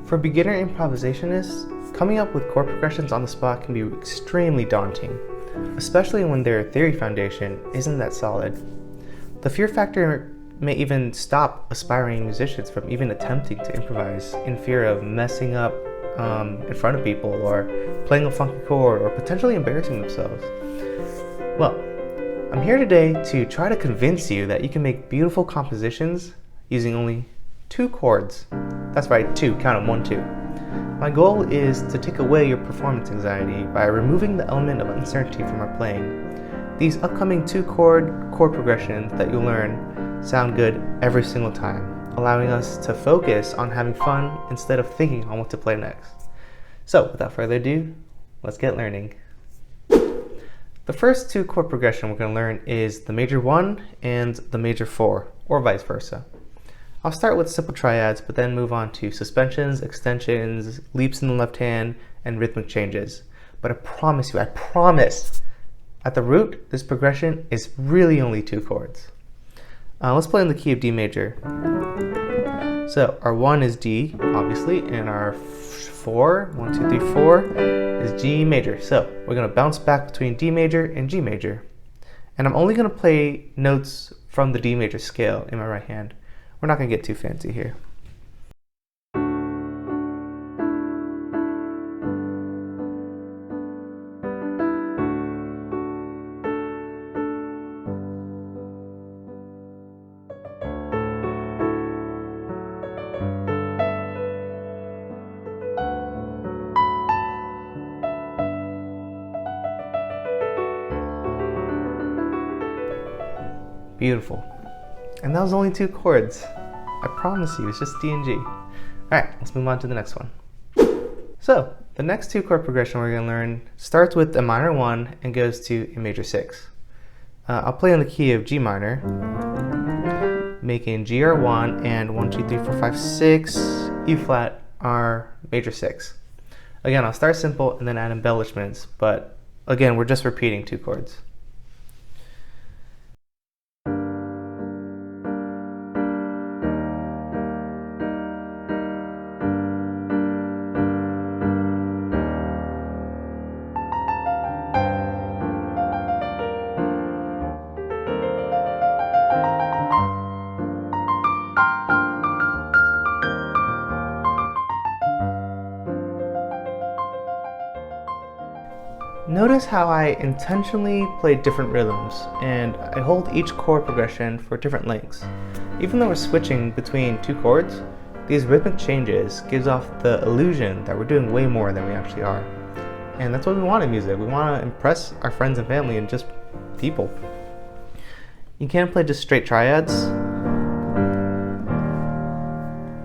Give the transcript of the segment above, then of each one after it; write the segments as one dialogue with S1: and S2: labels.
S1: For beginner improvisationists, coming up with chord progressions on the spot can be extremely daunting, especially when their theory foundation isn't that solid. The fear factor may even stop aspiring musicians from even attempting to improvise in fear of messing up in front of people, or playing a funky chord, or potentially embarrassing themselves. Well, I'm here today to try to convince you that you can make beautiful compositions using only 2 chords. That's right, 2, count them, 1, 2. My goal is to take away your performance anxiety by removing the element of uncertainty from our playing. These upcoming 2 chord progressions that you'll learn sound good every single time, allowing us to focus on having fun instead of thinking on what to play next. So, without further ado, let's get learning. The first 2 chord progression we're going to learn is the major 1 and the major 4, or vice versa. I'll start with simple triads, but then move on to suspensions, extensions, leaps in the left hand, and rhythmic changes. But I promise, at the root, this progression is really only 2 chords. Let's play in the key of D major. So our 1 is D, obviously, and our 4, 1, 2, 3, 4, is G major. So we're going to bounce back between D major and G major. And I'm only going to play notes from the D major scale in my right hand. We're not going to get too fancy here. Beautiful. And that was only 2 chords. I promise you, it's just D and G. Alright, let's move on to the next one. So, the next 2 chord progression we're going to learn starts with a minor 1 and goes to a major 6. I'll play on the key of G minor, making GR1 and 1, 2, 3, 4, 5, 6, E flat, R major 6. Again, I'll start simple and then add embellishments, but again, we're just repeating 2 chords. Notice how I intentionally play different rhythms, and I hold each chord progression for different lengths. Even though we're switching between 2 chords, these rhythmic changes gives off the illusion that we're doing way more than we actually are. And that's what we want in music. We want to impress our friends and family and just people. You can't play just straight triads,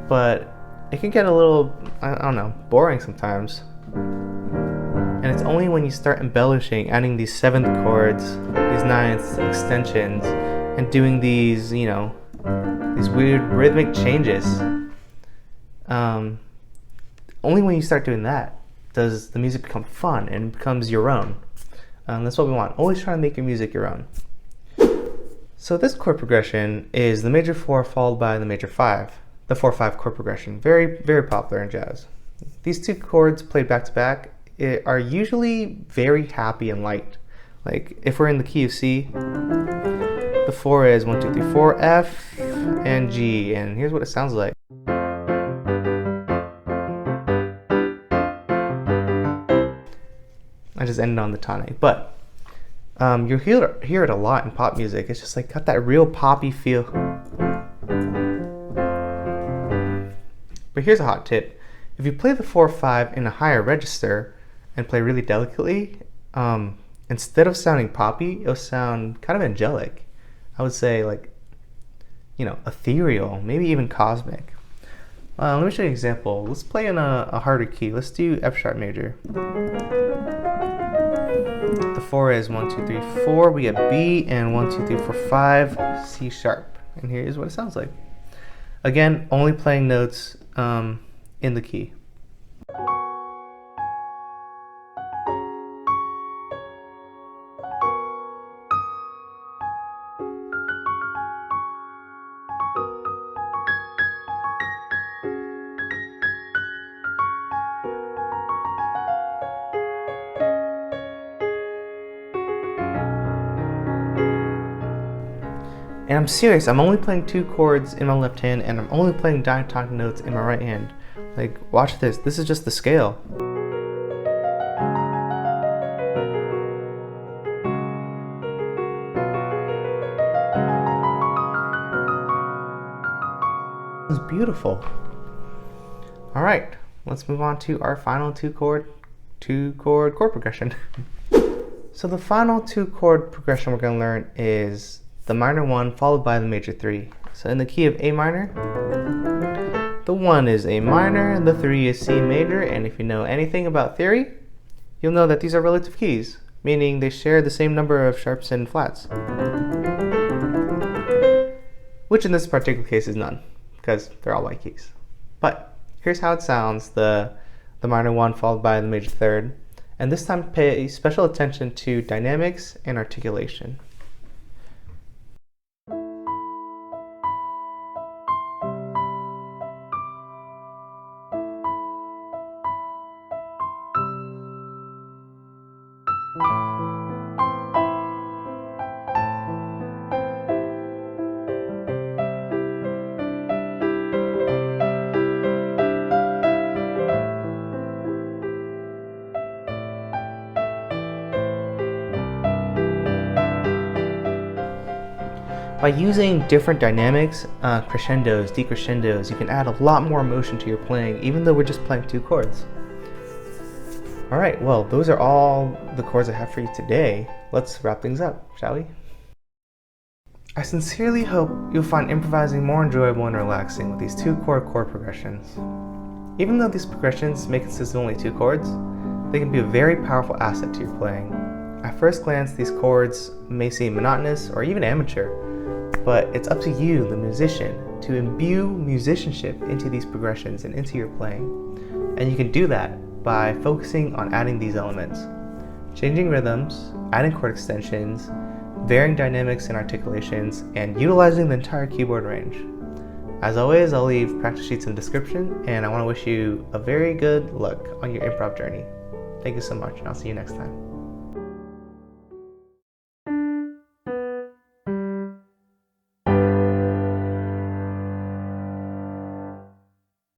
S1: but it can get a little, I don't know, boring sometimes. And it's only when you start embellishing, adding these 7th chords, these 9th extensions, and doing these, these weird rhythmic changes. Only when you start doing that does the music become fun and becomes your own. That's what we want. Always try to make your music your own. So this chord progression is the major 4 followed by the major 5. The 4-5 chord progression. Very, very popular in jazz. These 2 chords played back to back are usually very happy and light. Like if we're in the key of C, the 4 is 1, 2, 3, 4, F, and G, and here's what it sounds like. I just ended on the tonic, but you'll hear it a lot in pop music. It's just like got that real poppy feel. But here's a hot tip. If you play the 4-5 in a higher register and play really delicately, instead of sounding poppy, it'll sound kind of angelic. I would say like, ethereal, maybe even cosmic. Let me show you an example. Let's play in a harder key. Let's do F sharp major. The 4 is 1, 2, 3, 4. We get B, and 1, 2, 3, 4, 5, C sharp. And here's what it sounds like. Again, only playing notes in the key. And I'm serious, I'm only playing 2 chords in my left hand and I'm only playing diatonic notes in my right hand. Like, watch this. This is just the scale. It's beautiful. All right, let's move on to our final two chord chord progression. So the final 2 chord progression we're going to learn is the minor 1 followed by the major 3. So in the key of A minor, the 1 is A minor, the 3 is C major, and if you know anything about theory, you'll know that these are relative keys, meaning they share the same number of sharps and flats. Which in this particular case is none, because they're all white keys. But here's how it sounds, the minor 1 followed by the major 3rd. And this time pay special attention to dynamics and articulation. By using different dynamics, crescendos, decrescendos, you can add a lot more emotion to your playing, even though we're just playing 2 chords. Alright, well, those are all the chords I have for you today. Let's wrap things up, shall we? I sincerely hope you'll find improvising more enjoyable and relaxing with these 2 chord progressions. Even though these progressions may consist of only 2 chords, they can be a very powerful asset to your playing. At first glance, these chords may seem monotonous or even amateur, but it's up to you, the musician, to imbue musicianship into these progressions and into your playing. And you can do that by focusing on adding these elements. Changing rhythms, adding chord extensions, varying dynamics and articulations, and utilizing the entire keyboard range. As always, I'll leave practice sheets in the description, and I want to wish you a very good luck on your improv journey. Thank you so much, and I'll see you next time.